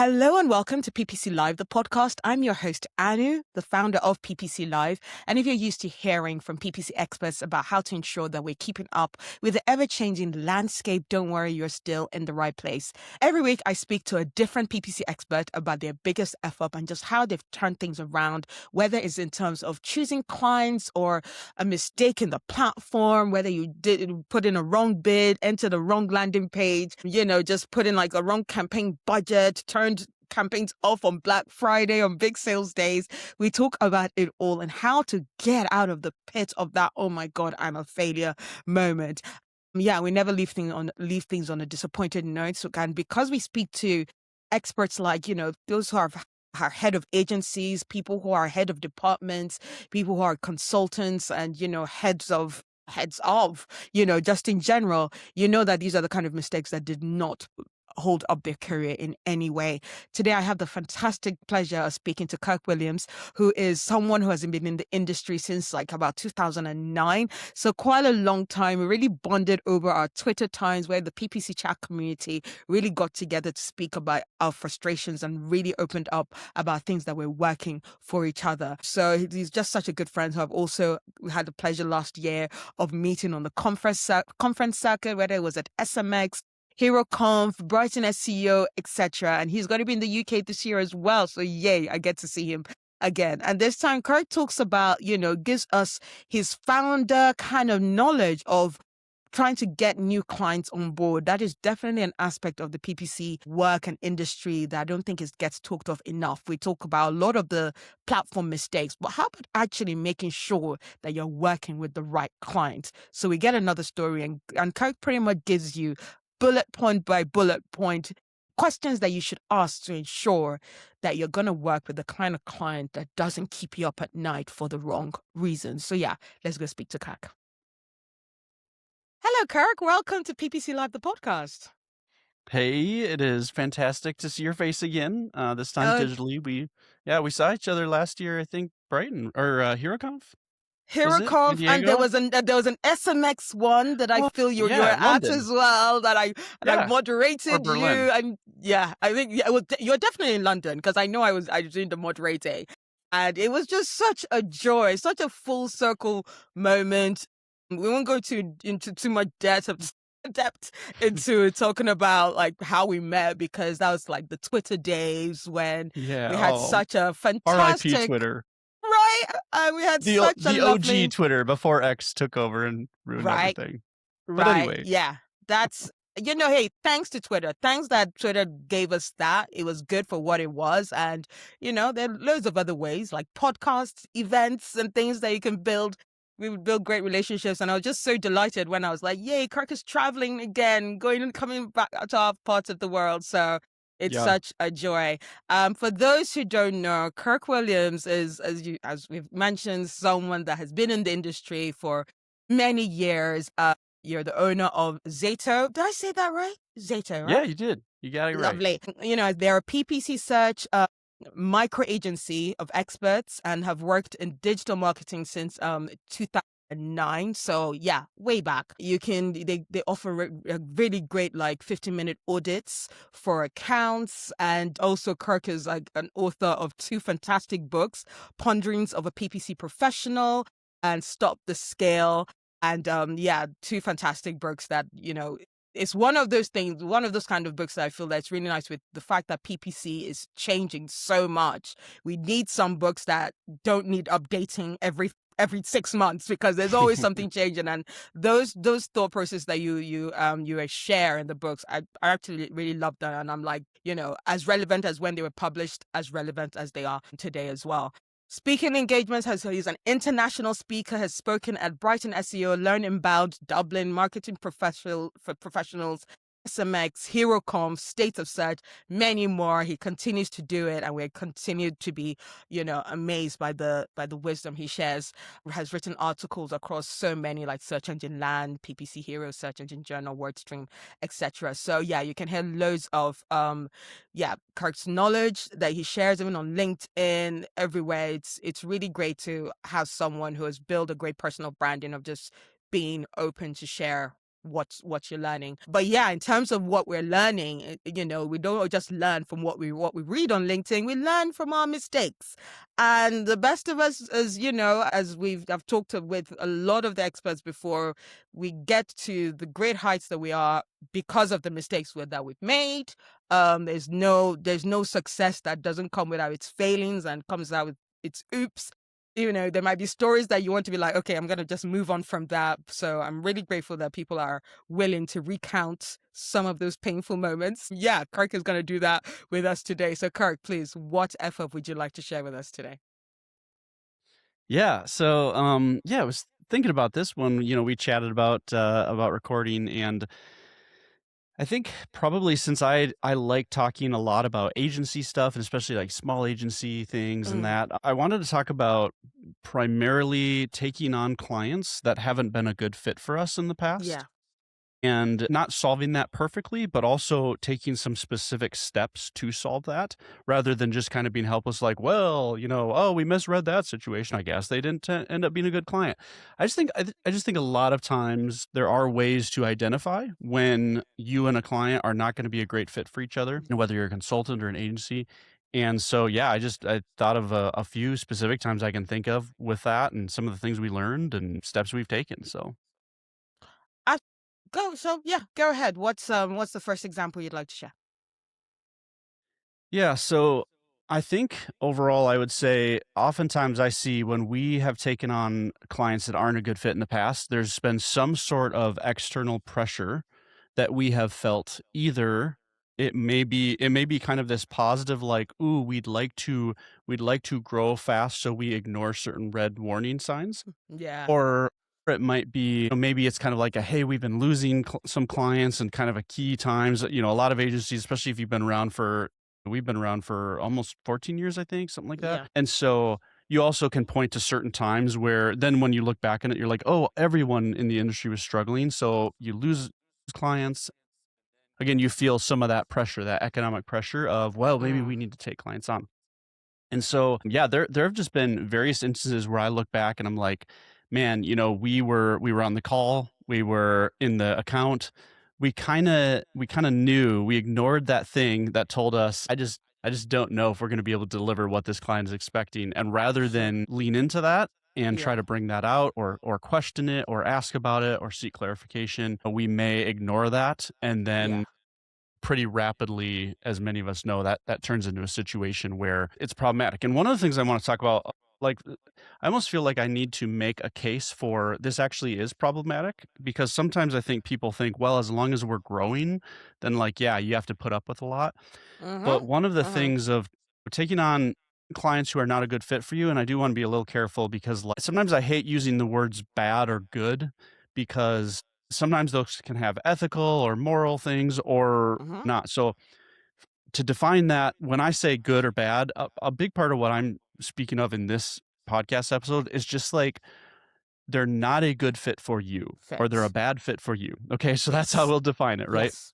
Hello and welcome to PPC Live The Podcast. I'm your host, Anu, the founder of PPC Live. And if you're used to hearing from PPC experts about how to ensure that we're keeping up with the ever-changing landscape, don't worry, you're still in the right place. Every week, I speak to a different PPC expert about their biggest F-up and just how they've turned things around, whether it's in terms of choosing clients or a mistake in the platform, whether you did put in a wrong bid, enter the wrong landing page, just put in like a wrong campaign budget, turned campaigns off on Black Friday, on big sales days. We talk about it all and how to get out of the pit of that, oh my God, I'm a failure moment. Yeah, we never leave things on a disappointed note. And because we speak to experts like, those who are head of agencies, people who are head of departments, people who are consultants and, heads of, just in general, that these are the kind of mistakes that did not hold up their career in any way. Today, I have the fantastic pleasure of speaking to Kirk Williams, who is someone who has been in the industry since like about 2009. So quite a long time. We really bonded over our Twitter times where the PPC chat community really got together to speak about our frustrations and really opened up about things that we're working for each other. So he's just such a good friend who I've also had the pleasure last year of meeting on the conference circuit, whether it was at SMX, HeroConf, Brighton SEO, etc. And he's going to be in the UK this year as well. So yay, I get to see him again. And this time, Kirk talks about, gives us his founder kind of knowledge of trying to get new clients on board. That is definitely an aspect of the PPC work and industry that I don't think gets talked of enough. We talk about a lot of the platform mistakes, but how about actually making sure that you're working with the right clients? So we get another story and Kirk pretty much gives you bullet point by bullet point questions that you should ask to ensure that you're going to work with the kind of client that doesn't keep you up at night for the wrong reasons. So yeah, let's go speak to Kirk. Hello, Kirk. Welcome to PPC Live, the podcast. Hey, it is fantastic to see your face again. This time digitally. We saw each other last year, I think, Brighton or HeroConf. HeroConf, and there was an SMX one that I feel you were at as well. I moderated you, and I think you're definitely in London because I know I was doing the moderating, and it was just such a joy, such a full circle moment. We won't go into too much depth into talking about like how we met because that was like the Twitter days when we had such a fantastic RIP Twitter. Right, we had the lovely... OG Twitter before X took over and ruined everything. But anyway, that's hey, thanks to Twitter, thanks that Twitter gave us that. It was good for what it was, and there are loads of other ways like podcasts, events, and things that you can build. We would build great relationships, and I was just so delighted when I was like, "Yay, Kirk is traveling again, going and coming back to our parts of the world." So. It's such a joy. For those who don't know, Kirk Williams is, as we've mentioned, someone that has been in the industry for many years. You're the owner of Zato. Did I say that right? Zato, right? Yeah, you did. You got it right. Lovely. They're a PPC search micro agency of experts and have worked in digital marketing since 2009. So way back. They offer a really great like 15-minute audits for accounts, and also Kirk is like an author of 2 fantastic books, Ponderings of a PPC Professional and Stop the Scale, and 2 fantastic books that it's one of those kind of books that I feel that's really nice with the fact that PPC is changing so much. We need some books that don't need updating every 6 months because there's always something changing, and those thought process that you share in the books, I actually really love that, and I'm like, as relevant as when they were published, as relevant as they are today as well. Speaking engagements, he's an international speaker, has spoken at Brighton SEO, Learn Inbound, Dublin, Marketing Professionals, SMX, HeroConf, State of Search, many more. He continues to do it, and we continue to be, amazed by the wisdom he shares. Has written articles across so many like Search Engine Land, PPC Hero, Search Engine Journal, WordStream, etc. So you can hear loads of Kirk's knowledge that he shares even on LinkedIn, everywhere. It's really great to have someone who has built a great personal branding of just being open to share what you're learning. But yeah, in terms of what we're learning, we don't just learn from what we read on LinkedIn. We learn from our mistakes. And the best of us, as I've talked with a lot of the experts before, we get to the great heights that we are because of the mistakes that we've made. There's no success that doesn't come without its failings and comes out with its oops. There might be stories that you want to be like, okay, I'm going to just move on from that. So I'm really grateful that people are willing to recount some of those painful moments. Yeah, Kirk is going to do that with us today. So Kirk, please, what effort would you like to share with us today? Yeah. So, I was thinking about this when, we chatted about recording, and I think probably since I like talking a lot about agency stuff, and especially like small agency things and that, I wanted to talk about primarily taking on clients that haven't been a good fit for us in the past. Yeah. And not solving that perfectly, but also taking some specific steps to solve that rather than just kind of being helpless, like, well, oh, we misread that situation. I guess they didn't end up being a good client. I just think a lot of times there are ways to identify when you and a client are not going to be a great fit for each other, whether you're a consultant or an agency. And so, yeah, I thought of a few specific times I can think of with that and some of the things we learned and steps we've taken. So. Go ahead. What's the first example you'd like to share? Yeah, so I think overall, I would say oftentimes I see when we have taken on clients that aren't a good fit in the past, there's been some sort of external pressure that we have felt. Either it may be kind of this positive, like, ooh, we'd like to grow fast, so we ignore certain red warning signs. Yeah. Or it might be, maybe it's kind of like a, hey, we've been losing some clients and kind of a key times. A lot of agencies, especially if we've been around for almost 14 years, I think, something like that. Yeah. And so you also can point to certain times where then when you look back on it, you're like, oh, everyone in the industry was struggling. So you lose clients. Again, you feel some of that pressure, that economic pressure of, well, maybe we need to take clients on. And so, yeah, there have just been various instances where I look back and I'm like, man, we were on the call, we were in the account, we kind of knew, we ignored that thing that told us, I just don't know if we're going to be able to deliver what this client is expecting. And rather than lean into that and try to bring that out or question it or ask about it or seek clarification, we may ignore that, and then pretty rapidly, as many of us know, that turns into a situation where it's problematic. And one of the things I want to talk about, like, I almost feel like I need to make a case for this actually is problematic, because sometimes I think people think, well, as long as we're growing, then, like, yeah, you have to put up with a lot. But one of the things of taking on clients who are not a good fit for you, and I do want to be a little careful, because sometimes I hate using the words bad or good, because sometimes those can have ethical or moral things or not. So to define that, when I say good or bad, a big part of what I'm speaking of in this podcast episode is just like, they're not a good fit for you, or they're a bad fit for you. Okay, so that's how we'll define it, right? Yes.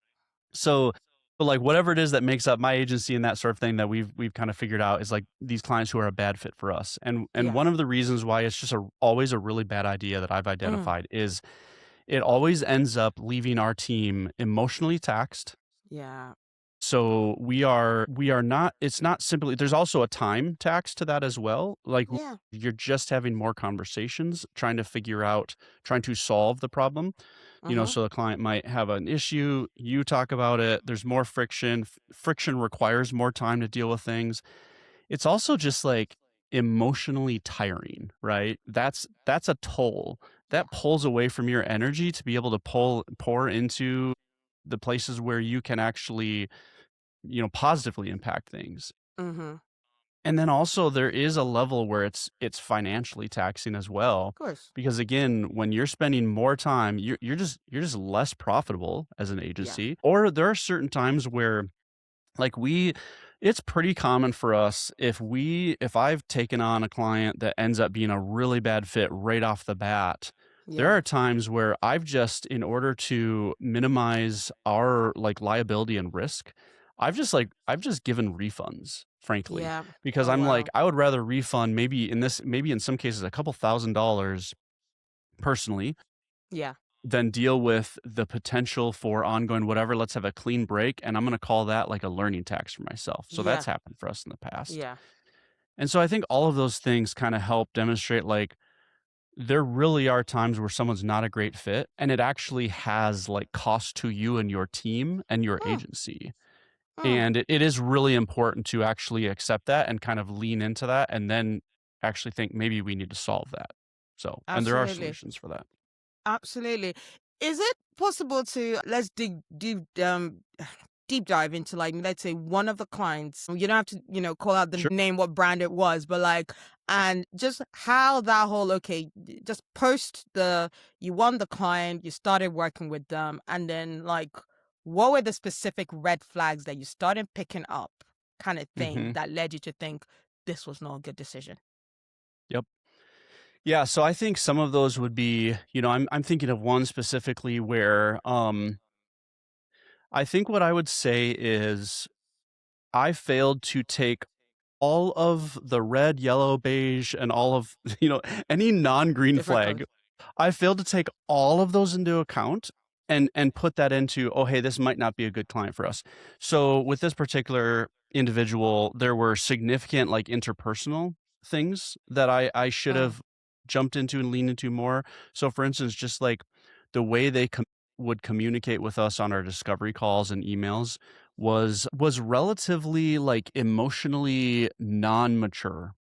So like whatever it is that makes up my agency and that sort of thing that we've kind of figured out is like these clients who are a bad fit for us. And one of the reasons why it's just always a really bad idea that I've identified is it always ends up leaving our team emotionally taxed. Yeah. So we are not, it's not simply, there's also a time tax to that as well. Like, you're just having more conversations, trying to solve the problem. So the client might have an issue, you talk about it, there's more friction. Friction requires more time to deal with things. It's also just like emotionally tiring, right? That's a toll that pulls away from your energy to be able to pour into the places where you can actually, positively impact things. And then also there is a level where it's financially taxing as well. Of course. Because again, when you're spending more time, you're just less profitable as an agency. Or there are certain times where, like, it's pretty common for us, if I've taken on a client that ends up being a really bad fit right off the bat, there are times where I've just, in order to minimize our like liability and risk, I've just given refunds, frankly, because I'm like, I would rather refund maybe in some cases a couple $1,000 personally, then deal with the potential for ongoing whatever. Let's have a clean break. And I'm going to call that like a learning tax for myself. So Yeah. that's happened for us in the past. Yeah. And so I think all of those things kind of help demonstrate like there really are times where someone's not a great fit and it actually has like cost to you and your team and your Mm, agency. mm, And it is really important to actually accept that and kind of lean into that and then actually think maybe we need to solve that. So, and there are absolutely. solutions for that. Absolutely. Is it possible to let's dig deep dive into like let's say one of the clients. You don't have to, call out the Sure. name what brand it was, but like and just how that whole just post the you won the client, you started working with them, and then like what were the specific red flags that you started picking up kind of thing Hmm. that led you to think this was not a good decision? Yep. Yeah. So I think some of those would be, I'm thinking of one specifically where I think what I would say is I failed to take all of the red, yellow, beige, and all of, any non-green Different colors. flag. I failed to take all of those into account and put that into, oh, hey, this might not be a good client for us. So with this particular individual, there were significant like interpersonal things that I should Oh, have jumped into and leaned into more. So for instance, just like the way they would communicate with us on our discovery calls and emails was relatively like emotionally non-mature.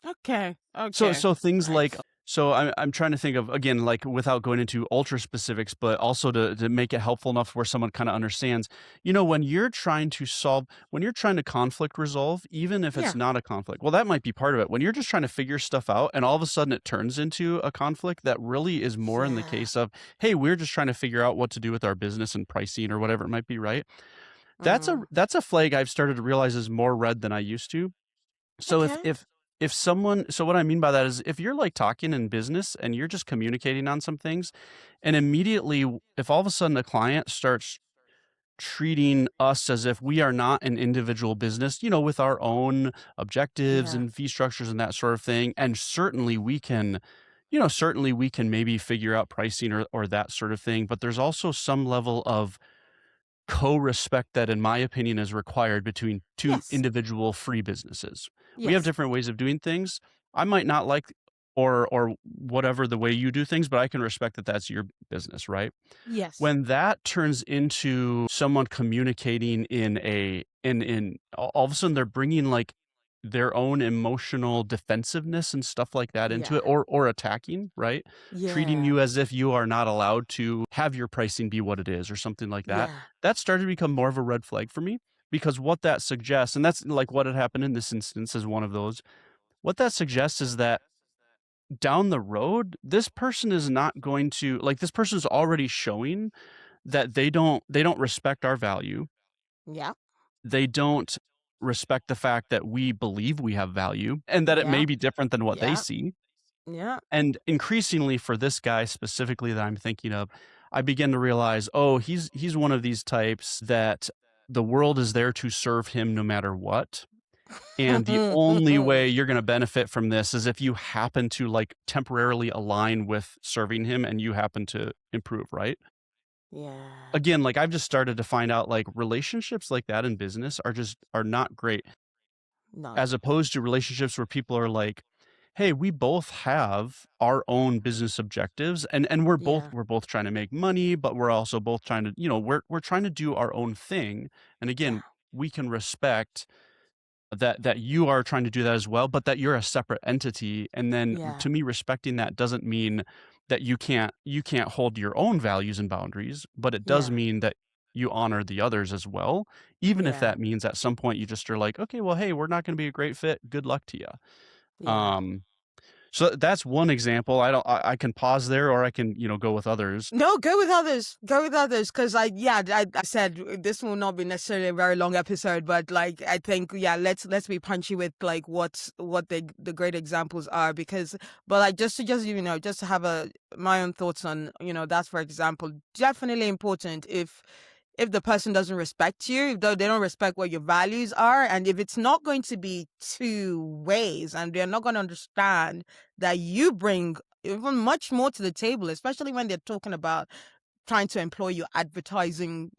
okay. So Okay. so things like Right. so I'm trying to think of, again, like without going into ultra specifics, but also to make it helpful enough where someone kind of understands, when you're trying to conflict resolve, even if it's Yeah. not a conflict, well, that might be part of it. When you're just trying to figure stuff out and all of a sudden it turns into a conflict, that really is more in the Yeah. case of, hey, we're just trying to figure out what to do with our business and pricing or whatever it might be, right? Mm. That's a flag I've started to realize is more red than I used to. So Okay. if someone so what I mean by that is if you're like talking in business and you're just communicating on some things and immediately if all of a sudden a client starts treating us as if we are not an individual business, with our own objectives Yeah. and fee structures and that sort of thing, and certainly we can maybe figure out pricing or that sort of thing, but there's also some level of co-respect that, in my opinion, is required between two Yes. individual free businesses. We have Yes. different ways of doing things. I might not like or whatever the way you do things, but I can respect that that's your business, right? Yes. When that turns into someone communicating in all of a sudden they're bringing like their own emotional defensiveness and stuff like that into Yeah. it or attacking, right? Treating Yeah. you as if you are not allowed to have your pricing be what it is or something like that. Yeah. That started to become more of a red flag for me because what that suggests, and that's like what had happened in this instance is one of those, what that suggests is that down the road, this person is not going to like this person's already showing that they don't respect our value. Yeah. They don't respect the fact that we believe we have value and that it Yeah. may be different than what they Yeah. see. Yeah. And increasingly for this guy specifically that I'm thinking of, I begin to realize, oh, he's one of these types that the world is there to serve him no matter what. And the only way you're going to benefit from this is if you happen to like temporarily align with serving him and you happen to improve, right? Yeah. Again, like I've just started to find out like relationships like that in business are not great, No. as opposed to relationships where people are like, hey, we both have our own business objectives and Yeah. we're both trying to make money, but we're also both trying to, we're trying to do our own thing. And Yeah. again, we can respect that you are trying to do that as well, but that you're a separate entity. And then Yeah. to me, respecting that doesn't mean that you can't hold your own values and boundaries, but it does Yeah. mean that you honor the others as well, even if Yeah. that means at some point you just are like, okay, well, hey, we're not going to be a great fit. Good luck to you. Yeah. Um, so that's one example. I can pause there or I can, go with others. No, go with others. Go with others, because I said this will not be necessarily a very long episode, but like I think let's be punchy with like what the great examples are, because but like just to have my own thoughts on that's for example definitely important if the person doesn't respect you, if they don't respect what your values are, and if it's not going to be two ways, and they're not going to understand that you bring even much more to the table, especially when they're talking about trying to employ your advertising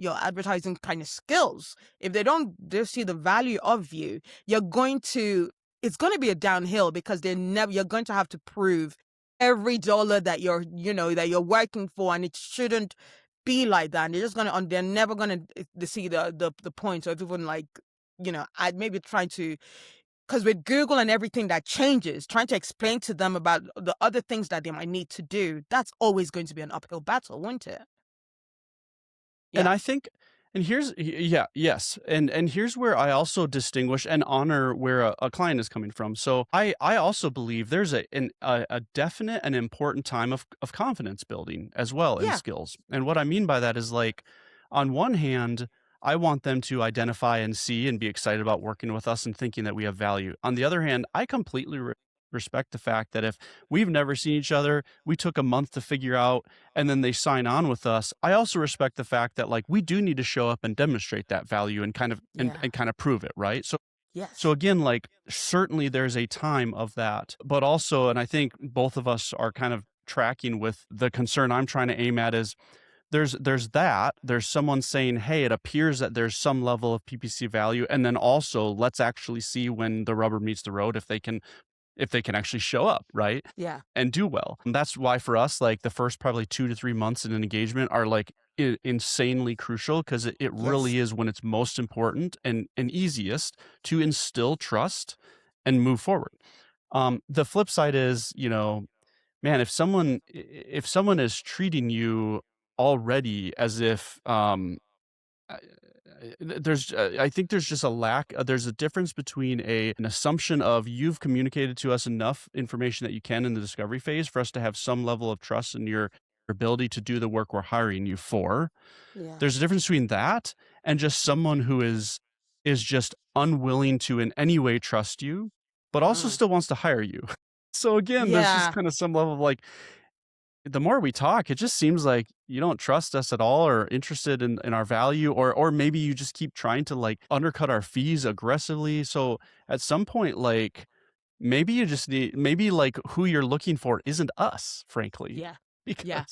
kind of skills. If they don't see the value of you, it's going to be a downhill, because you're going to have to prove every dollar that you're working for, and it shouldn't be like that. And they're never going to see the point of even, like, I'd maybe trying to, because with Google and everything that changes, trying to explain to them about the other things that they might need to do, that's always going to be an uphill battle, won't it? And Yeah. I think, and yes. And here's where I also distinguish and honor where a client is coming from. So I also believe there's a definite and important time of confidence building as well in Yeah. skills. And what I mean by that is, like, on one hand, I want them to identify and see and be excited about working with us and thinking that we have value. On the other hand, I completely respect the fact that if we've never seen each other, we took a month to figure out, and then they sign on with us. I also respect the fact that, like, we do need to show up and demonstrate that value and kind of and kind of prove it, right? Yes. So again, like, certainly there's a time of that, but also, and I think both of us are kind of tracking with the concern I'm trying to aim at, is there's someone saying, hey, it appears that there's some level of PPC value, and then also let's actually see when the rubber meets the road if they can actually show up, right? Yeah. And do well. And that's why for us, like, the first probably 2 to 3 months in an engagement are, like, insanely crucial, because it really is when it's most important and easiest to instill trust and move forward. The flip side is, man, if someone is treating you already as if I think there's just there's a difference between an assumption of you've communicated to us enough information that you can in the discovery phase for us to have some level of trust in your ability to do the work we're hiring you for. Yeah. There's a difference between that and just someone who is just unwilling to in any way trust you, but also still wants to hire you. So again, there's just kind of some level of, like, the more we talk, it just seems like you don't trust us at all or interested in our value, or maybe you just keep trying to, like, undercut our fees aggressively. So at some point, like, maybe you just need, like, who you're looking for isn't us, frankly. Yeah. Because Yeah.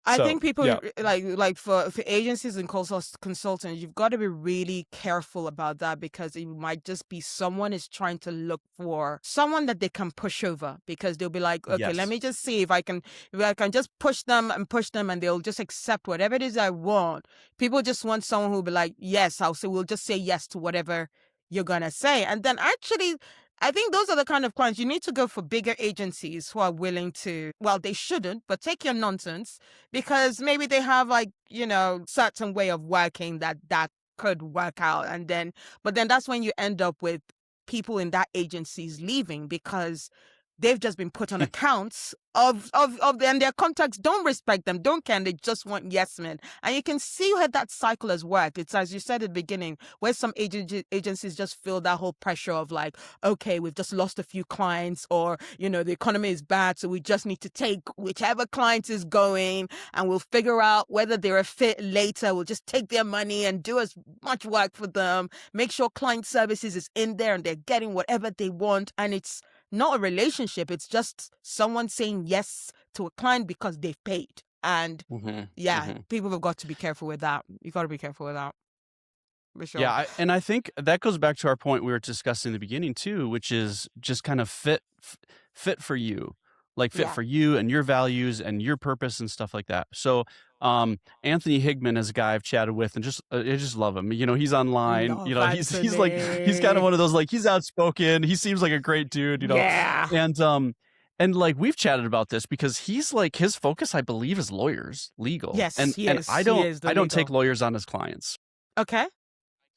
I think people, yeah. like for agencies and consultants, you've got to be really careful about that, because it might just be someone is trying to look for someone that they can push over, because they'll be like, okay, let me just see if I can just push them, and they'll just accept whatever it is I want. People just want someone who'll be like, yes, we'll just say yes to whatever you're gonna say. And then actually, I think those are the kind of clients you need to go for. Bigger agencies who are willing to, well, they shouldn't, but take your nonsense, because maybe they have, like, certain way of working that could work out. But then that's when you end up with people in that agencies leaving, because they've just been put on accounts of and their contacts don't respect them, don't care, and they just want yes men. And you can see where that cycle has worked. It's, as you said at the beginning, where some agencies just feel that whole pressure of, like, okay, we've just lost a few clients, or, the economy is bad, so we just need to take whichever client is going, and we'll figure out whether they're a fit later. We'll just take their money and do as much work for them, make sure client services is in there and they're getting whatever they want. And it's not a relationship. It's just someone saying yes to a client because they've paid. And people have got to be careful with that. You got to be careful with that. For sure. Yeah. And I think that goes back to our point we were discussing in the beginning too, which is just kind of fit for you, like fit for you and your values and your purpose and stuff like that. So Anthony Higman is a guy I've chatted with, and I just love him. He's online. No, he's like, he's kind of one of those, like, he's outspoken. He seems like a great dude. Yeah. And like, we've chatted about this because he's like, his focus, I believe, is lawyers, legal. Yes, and I don't take lawyers on as clients. Okay.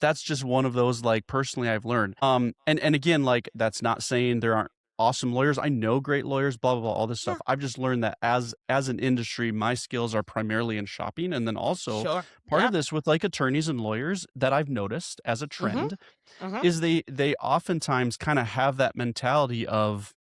That's just one of those, like, personally I've learned. And again, like, that's not saying there aren't awesome lawyers. I know great lawyers, blah, blah, blah, all this stuff. I've just learned that as an industry, my skills are primarily in shopping. And then also part of this with, like, attorneys and lawyers that I've noticed as a trend is they oftentimes kind of have that mentality of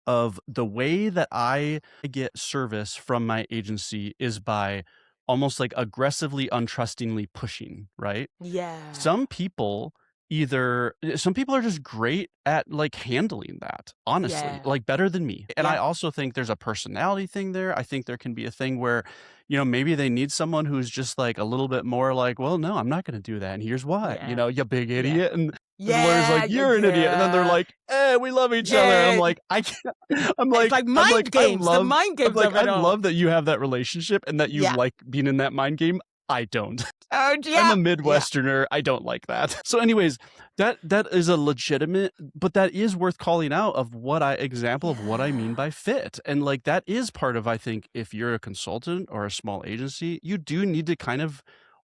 the way that I get service from my agency is by almost like aggressively, untrustingly pushing, right? Yeah. Some people are just great at like handling that, honestly, Yeah. like better than me. And I Yeah. also think there's a personality thing there. I think there can be a thing where, maybe they need someone who's just like a little bit more like, well, no, I'm not going to do that. And here's why, Yeah. you big Yeah. idiot. And the lawyer's Yeah. like, you're an idiot. And then they're Yeah. like, we love each other. And I'm Yeah. like, I can't, It's like mind games. The mind I'm games like, of I it all. love that you have that relationship and that you Yeah. like being in that mind game. I don't. Oh, I'm yeah. a Midwesterner. I don't like that. So anyways, that is a legitimate, but that is worth calling out of example of what I mean by fit. And like, that is part of, I think, if you're a consultant or a small agency, you do need to kind of,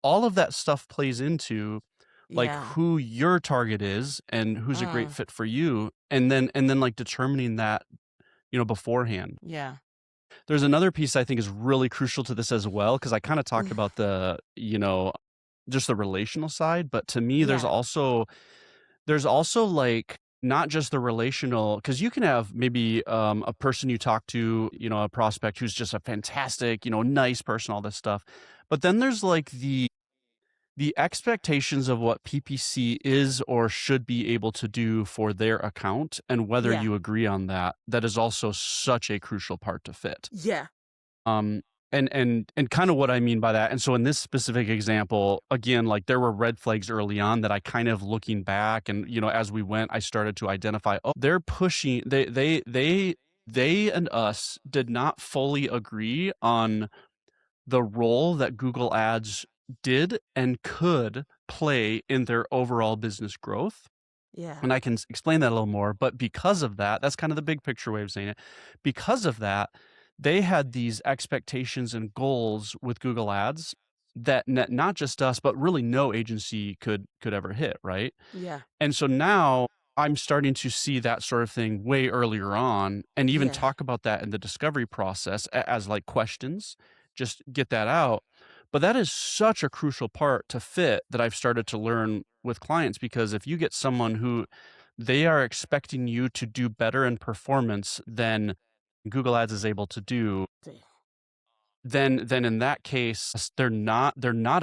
all of that stuff plays into like Yeah. who your target is and who's a great Mm. fit for you. And then like determining that, beforehand. Yeah. There's another piece I think is really crucial to this as well, because I kind of talked about the, just the relational side, but to me, there's Yeah. also like not just the relational, because you can have maybe a person you talk to, a prospect who's just a fantastic, nice person, all this stuff. But then there's like the expectations of what PPC is or should be able to do for their account and whether Yeah. you agree on that. That is also such a crucial part to fit. Yeah. And kind of what I mean by that. And so in this specific example, again, like there were red flags early on that I kind of looking back and, as we went, I started to identify, they're pushing, they and us did not fully agree on the role that Google Ads did and could play in their overall business growth. Yeah. And I can explain that a little more, but because of that, that's kind of the big picture way of saying it. Because of that, they had these expectations and goals with Google Ads that not just us, but really no agency could ever hit, right? Yeah. And so now I'm starting to see that sort of thing way earlier on and even Yeah. talk about that in the discovery process as like questions, just get that out. But that is such a crucial part to fit that I've started to learn with clients, because if you get someone who they are expecting you to do better in performance than Google Ads is able to do, then in that case, they're not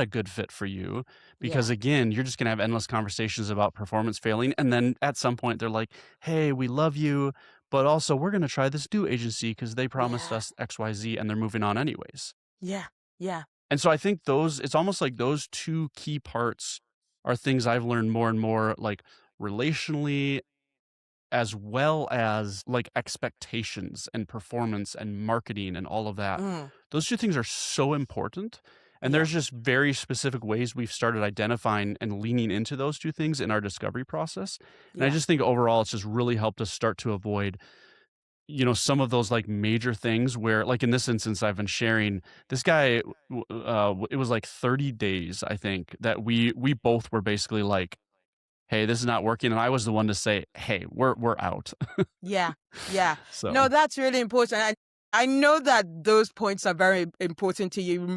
a good fit for you, because Yeah. again, you're just going to have endless conversations about performance failing. And then at some point they're like, hey, we love you, but also we're going to try this new agency because they promised Yeah. us XYZ, and they're moving on anyways. Yeah. Yeah. And so I think it's almost like those two key parts are things I've learned more and more, like relationally, as well as like expectations and performance and marketing and all of that. Mm. Those two things are so important. And Yeah. there's just very specific ways we've started identifying and leaning into those two things in our discovery process. And I Yeah. just think overall, it's just really helped us start to avoid, some of those like major things where, like in this instance, I've been sharing this guy, it was like 30 days, I think, that we both were basically like, hey, this is not working. And I was the one to say, hey, we're out. Yeah. Yeah. So No, that's really important. I know that those points are very important to you.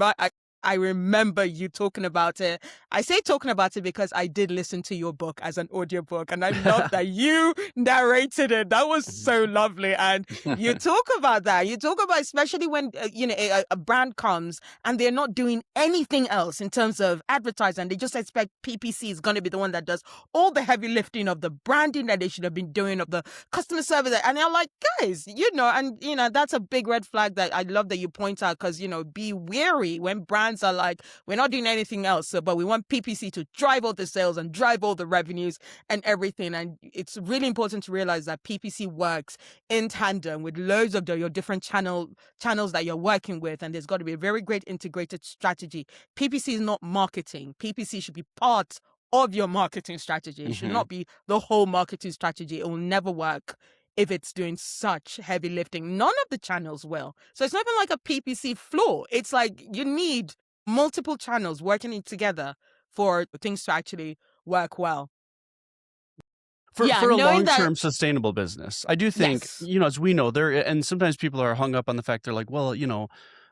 I remember you talking about it. I say talking about it because I did listen to your book as an audiobook, and I love that you narrated it. That was so lovely. And you talk about that. You talk about, especially when, a brand comes and they're not doing anything else in terms of advertising. They just expect PPC is going to be the one that does all the heavy lifting of the branding that they should have been doing, of the customer service. And you're like, guys, that's a big red flag that I love that you point out, because, be wary when brands are like, we're not doing anything else, but we want PPC to drive all the sales and drive all the revenues and everything. And it's really important to realize that PPC works in tandem with loads of your different channels that you're working with, and there's got to be a very great integrated strategy. PPC is not marketing. PPC should be part of your marketing strategy. It should not be the whole marketing strategy. It will never work if it's doing such heavy lifting. None of the channels will. So it's not even like a PPC flaw. It's like you need multiple channels working together for things to actually work well. For a knowing that- long-term sustainable business, I do think, Yes. as we know, and sometimes people are hung up on the fact they're like, well,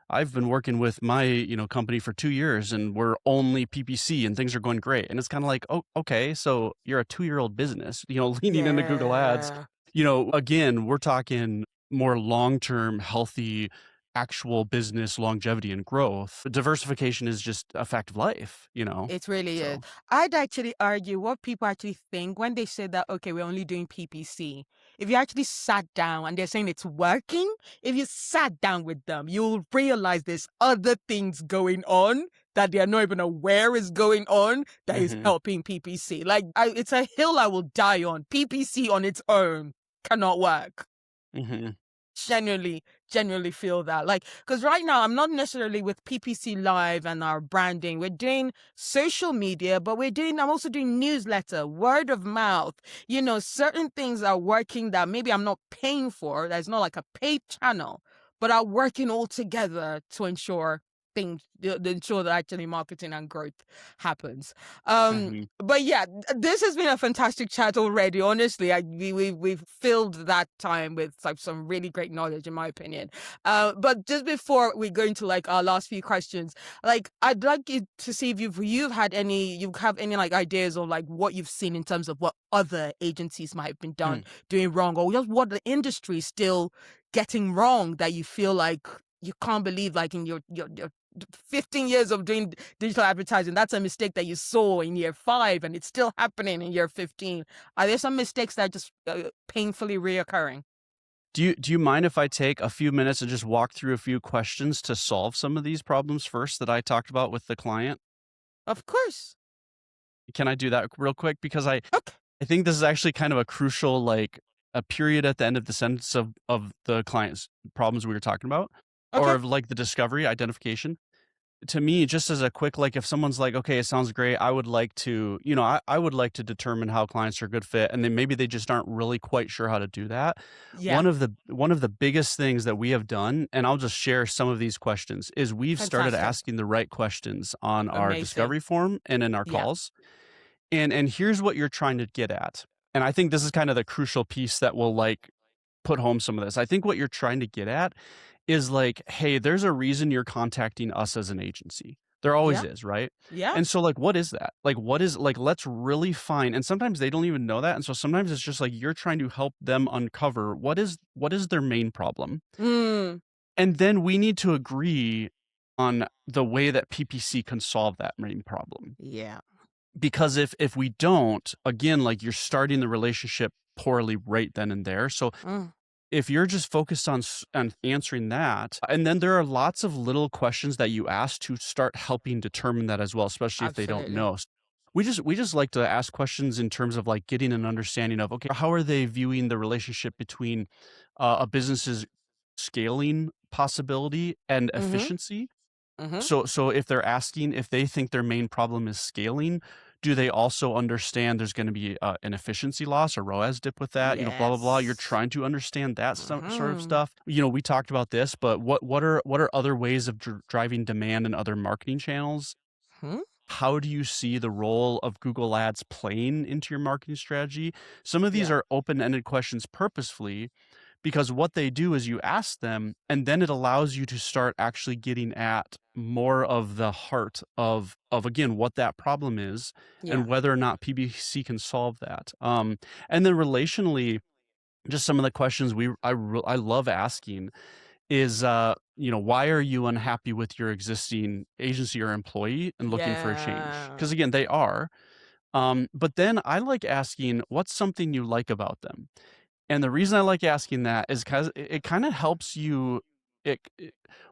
I've been working with my, company for 2 years and we're only PPC and things are going great. And it's kind of like, oh, okay, so you're a 2-year-old business, leaning into Google Ads. Yeah. Again, we're talking more long-term, healthy, actual business longevity and growth. Diversification is just a fact of life, you know? It really is. So, I'd actually argue what people actually think when they say that, okay, we're only doing PPC. If you actually sat down and they're saying it's working, if you sat down with them, you'll realize there's other things going on that they're not even aware is going on that is helping PPC. Like, it's a hill I will die on. PPC on its own cannot work. Genuinely feel that. Like, because right now I'm not necessarily with PPC Live and our branding. We're doing social media, but I'm also doing newsletter, word of mouth. You know, certain things are working that maybe I'm not paying for. That's not like a paid channel, but are working all together to ensure ensure that actually marketing and growth happens. But yeah, this has been a fantastic chat already. Honestly, we've filled that time with like some really great knowledge, in my opinion. But just before we go into like our last few questions, like I'd like you to see if you have any like ideas or like what you've seen in terms of what other agencies might have been doing wrong, or just what the industry is still getting wrong that you feel like you can't believe, like in your 15 years of doing digital advertising, that's a mistake that you saw in year 5 and it's still happening in year 15. Are there some mistakes that are just painfully reoccurring? Do you mind if I take a few minutes and just walk through a few questions to solve some of these problems first that I talked about with the client? Of course. Can I do that real quick? Because I Okay. think this is actually kind of a crucial, like a period at the end of the sentence of the client's problems we were talking about, or of like the discovery identification. To me, just as a quick, like if someone's like, okay, it sounds great, I would like to, I would like to determine how clients are a good fit, and then maybe they just aren't really quite sure how to do that. Yeah. One of the biggest things that we have done, and I'll just share some of these questions, is we've started asking the right questions on our discovery form and in our calls. And here's what you're trying to get at. And I think this is kind of the crucial piece that will like put home some of this. I think what you're trying to get at is like, hey, there's a reason you're contacting us as an agency. There always is, right? Yeah. And so like, what is that? Like, let's really find, and sometimes they don't even know that. And so sometimes it's just like, you're trying to help them uncover what is their main problem. And then we need to agree on the way that PPC can solve that main problem. Yeah. Because if we don't, again, like you're starting the relationship poorly right then and there. So if you're just focused on answering that, and then there are lots of little questions that you ask to start helping determine that as well, especially if they don't know. We just like to ask questions in terms of like getting an understanding of, okay, how are they viewing the relationship between a business's scaling possibility and efficiency? So if they're asking if they think their main problem is scaling, do they also understand there's going to be an efficiency loss, a ROAS dip with that? Blah, blah, blah. You're trying to understand that sort of stuff. We talked about this, but what are other ways of driving demand in other marketing channels? How do you see the role of Google Ads playing into your marketing strategy? Some of these are open-ended questions purposefully, because what they do is you ask them, and then it allows you to start actually getting at more of the heart of again, what that problem is and whether or not PPC can solve that. And then relationally, just some of the questions I love asking is, why are you unhappy with your existing agency or employee and looking for a change? Because again, they are. But then I like asking, what's something you like about them? And the reason I like asking that is because it kind of helps you.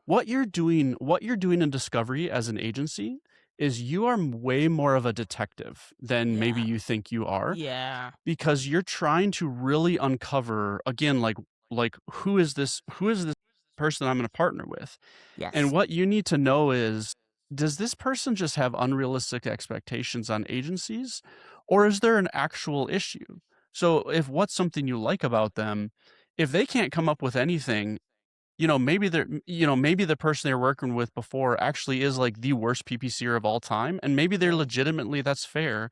What you're doing in discovery as an agency is you are way more of a detective than maybe you think you are. Yeah. Because you're trying to really uncover, again, like who is this person I'm going to partner with? Yes. And what you need to know is, does this person just have unrealistic expectations on agencies, or is there an actual issue? So if what's something you like about them, if they can't come up with anything, maybe the person they're working with before actually is like the worst PPCer of all time, and maybe they're legitimately, that's fair.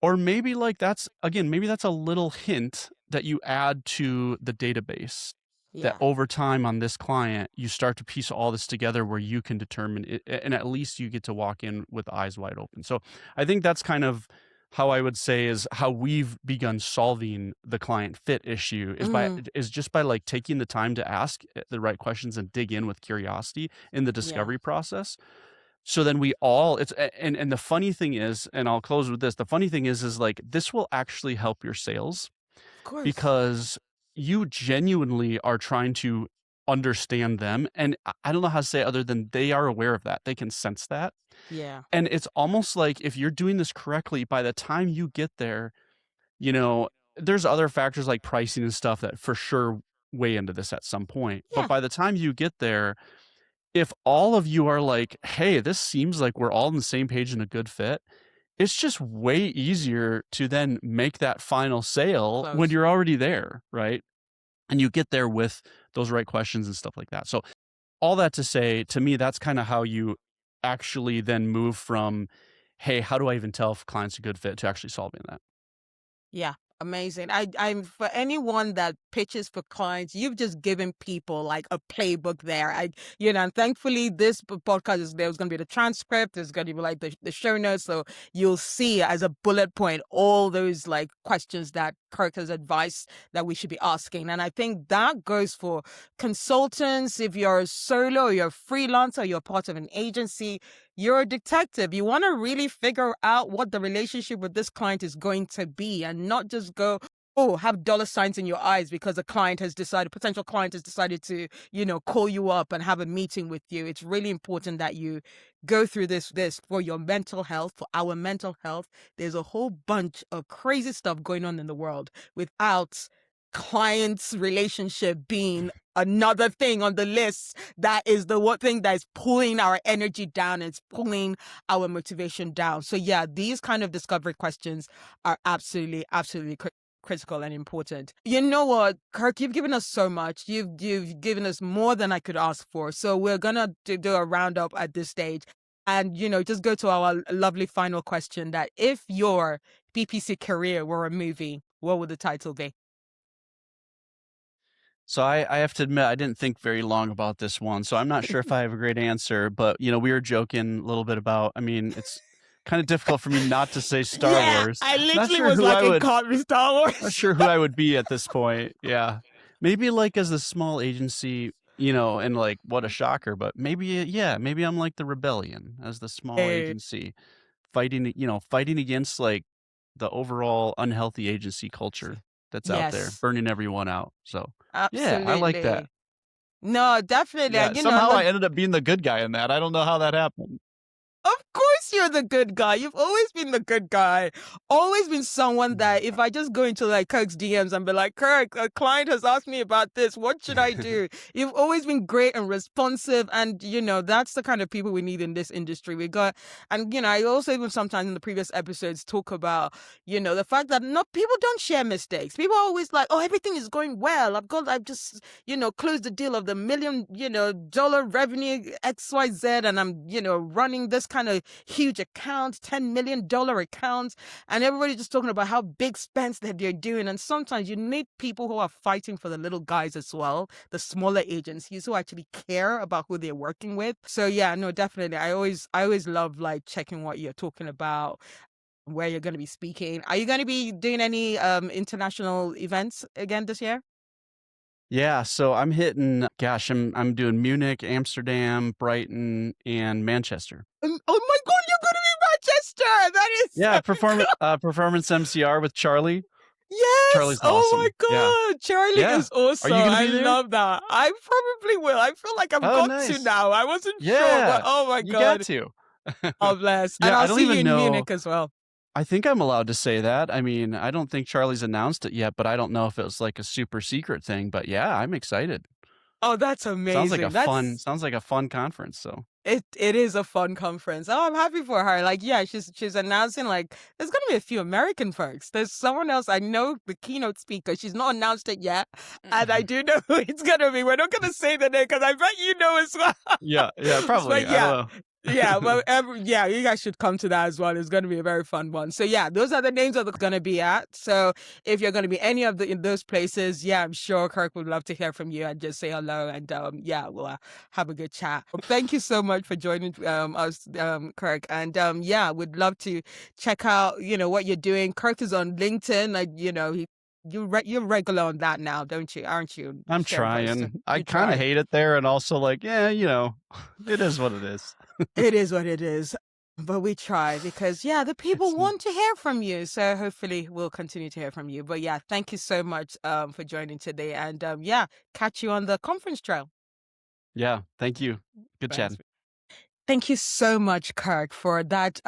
Or maybe like maybe that's a little hint that you add to the database. That over time on this client, you start to piece all this together where you can determine it, and at least you get to walk in with eyes wide open. So I think that's kind of how I would say is how we've begun solving the client fit issue is just by like taking the time to ask the right questions and dig in with curiosity in the Yeah, discovery process. So then we all and the funny thing is, and I'll close with this, the funny thing is like this will actually help your sales of course. because you genuinely are trying to understand them. And I don't know how to say it other than they are aware of that. They can sense that. Yeah. And it's almost like if you're doing this correctly, by the time you get there, you know, there's other factors like pricing and stuff that for sure weigh into this at some point. But Yeah. by the time you get there, if all of you are like, hey, this seems like we're all on the same page and a good fit, it's just way easier to then make that final sale when Close. you're already there, right? And you get there with those right questions and stuff like that. So all that to say, to me, that's kind of how you actually then move from, hey, how do I even tell if client's a good fit to actually solving that? Yeah, amazing. I'm for anyone that pitches for clients, you've just given people like a playbook there. And thankfully this podcast is there's going to be the transcript. There's going to be like the show notes, so you'll see as a bullet point all those like questions that Kirk has advised that we should be asking. And I think that goes for consultants. If you're a solo, or you're a freelancer, you're part of an agency, you're a detective. You want to really figure out what the relationship with this client is going to be and not just go, oh, have dollar signs in your eyes because potential client has decided to, call you up and have a meeting with you. It's really important that you go through this for your mental health, for our mental health. There's a whole bunch of crazy stuff going on in the world without client's relationship being another thing on the list that is the one thing that is pulling our energy down. It's pulling our motivation down. So yeah, these kind of discovery questions are absolutely critical and important. You know what, Kirk, you've given us so much. You've given us more than I could ask for. So we're gonna do a roundup at this stage and just go to our lovely final question, that if your PPC career were a movie, what would the title be? So I have to admit, I didn't think very long about this one. So I'm not sure if I have a great answer, but we were joking a little bit about, I mean, it's kind of difficult for me not to say Star Yeah, Wars. I Not literally sure was who like, I it would, can't be Star not Wars. sure who I would be at this point. Yeah. Maybe like as a small agency, and like what a shocker, but maybe I'm like the rebellion as the small Hey, agency fighting against like the overall unhealthy agency culture that's out there, yes, burning everyone out. So yeah, I like that. absolutely. No, definitely. Yeah, somehow I ended up being the good guy in that. I don't know how that happened. Of course you're the good guy. You've always been the good guy. Always been someone that if I just go into like Kirk's DMs and be like, Kirk, a client has asked me about this. What should I do? You've always been great and responsive. And, that's the kind of people we need in this industry. I also even sometimes in the previous episodes talk about, the fact that not people don't share mistakes. People are always like, oh, everything is going well. I've just, closed the deal of the $1 million dollar revenue XYZ. And I'm, running this kind of huge account, $10 million accounts, and everybody's just talking about how big spends that they're doing. And sometimes you need people who are fighting for the little guys as well, the smaller agencies who actually care about who they're working with. So yeah, no, definitely. I always love like checking what you're talking about, where you're going to be speaking. Are you going to be doing any international events again this year? Yeah, so I'm hitting. Gosh, I'm doing Munich, Amsterdam, Brighton, and Manchester. Oh my God, you're going to be Manchester! That is Yeah, so performance MCR with Charlie. Yes! Charlie's Oh my awesome. Yeah, God! Charlie yeah. is awesome. Are you gonna I be there? love that. I probably will. I feel like I've Oh, got to nice. now. I wasn't sure, Yeah, but oh my you got God. to. Oh, bless. And Yeah, I I'll don't see you even in know. Munich as well. I think I'm allowed to say that. I mean, I don't think Charlie's announced it yet, but I don't know if it was like a super secret thing. But yeah, I'm excited. Oh, that's amazing. Sounds like a fun conference. So It is a fun conference. Oh, I'm happy for her. Like, yeah, she's announcing like there's gonna be a few American folks. There's someone else I know, the keynote speaker. She's not announced it yet, and I do know who it's gonna be. We're not gonna say the name because I bet you know as well. yeah, probably. But I yeah, don't know. Yeah, well, yeah, you guys should come to that as well. It's going to be a very fun one. So yeah, those are the names that they're going to be at. So if you're going to be any of in those places, yeah, I'm sure Kirk would love to hear from you and just say hello. And yeah, we'll have a good chat. Thank you so much for joining us, Kirk. And yeah, we'd love to check out, what you're doing. Kirk is on LinkedIn. Like, you're regular on that now, don't you? Aren't you? I'm trying. I kind of hate it there, and also like, yeah, it is what it is. It is what it is. But we try because, yeah, the people want to hear from you. So hopefully we'll continue to hear from you. But yeah, thank you so much for joining today. And yeah, catch you on the conference trail. Yeah, thank you. Good chatting. Thank you so much, Kirk, for that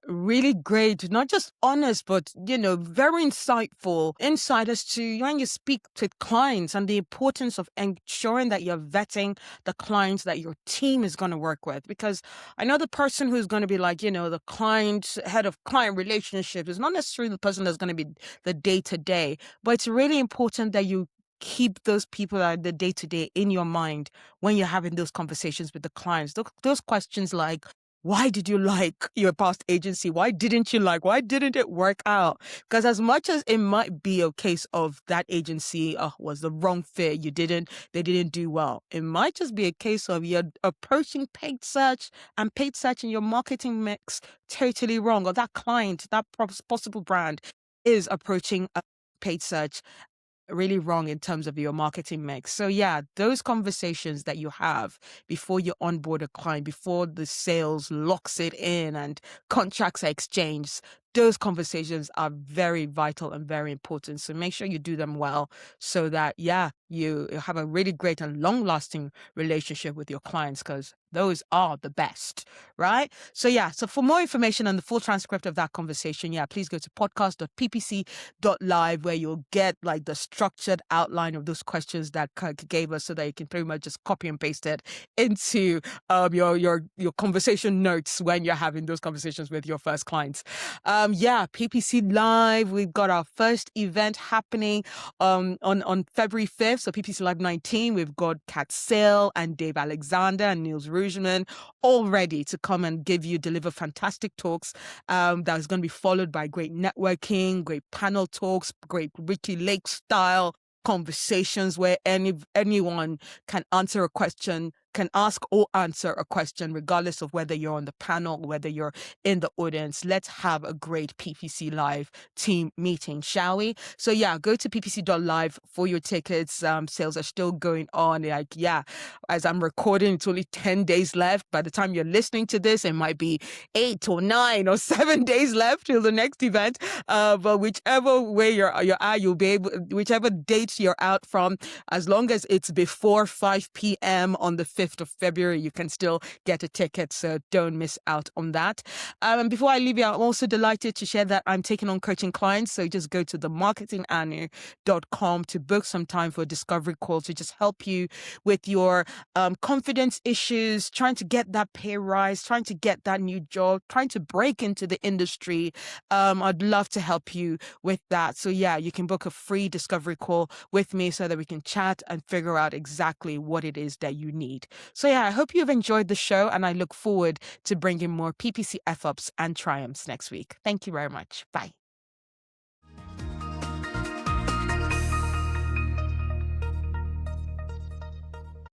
really great, not just honest, but, very insightful insight as to when you speak to clients and the importance of ensuring that you're vetting the clients that your team is going to work with. Because I know the person who's going to be like, the client, head of client relationship is not necessarily the person that's going to be the day-to-day, but it's really important that you keep those people at the day-to-day in your mind when you're having those conversations with the clients. Those questions like, why did you like your past agency? Why didn't you like? Why didn't it work out? Because as much as it might be a case of that agency was the wrong fit, they didn't do well. It might just be a case of you're approaching paid search in your marketing mix totally wrong, or that client, that possible brand is approaching a paid search really wrong in terms of your marketing mix. So yeah, those conversations that you have before you onboard a client, before the sales locks it in and contracts are exchanged, those conversations are very vital and very important. So make sure you do them well so that, yeah, you have a really great and long-lasting relationship with your clients, because those are the best, right? So yeah, so for more information on the full transcript of that conversation, yeah, please go to podcast.ppc.live, where you'll get like the structured outline of those questions that Kirk gave us, so that you can pretty much just copy and paste it into your conversation notes when you're having those conversations with your first clients. Yeah, PPC Live, we've got our first event happening on February 5th. So PPC Live 19, we've got Kat Sale and Dave Alexander and Niels Rugeman all ready to come and deliver fantastic talks. That is going to be followed by great networking, great panel talks, great Ricky Lake style conversations where anyone can answer a question, can ask or answer a question, regardless of whether you're on the panel, whether you're in the audience. Let's have a great PPC Live team meeting, shall we? So yeah, go to ppc.live for your tickets. Sales are still going on. Like, yeah, as I'm recording, it's only 10 days left. By the time you're listening to this, it might be 8 or 9 or 7 days left till the next event. But whichever way you're at, you'll be able, whichever dates you're out from, as long as it's before 5 p.m. on the 5th of February, you can still get a ticket. So don't miss out on that. And before I leave you, I'm also delighted to share that I'm taking on coaching clients. So just go to themarketinganu.com to book some time for a discovery call to just help you with your confidence issues, trying to get that pay rise, trying to get that new job, trying to break into the industry. I'd love to help you with that. So yeah, you can book a free discovery call with me so that we can chat and figure out exactly what it is that you need. So yeah, I hope you've enjoyed the show, and I look forward to bringing more PPC F-ups and triumphs next week. Thank you very much. Bye.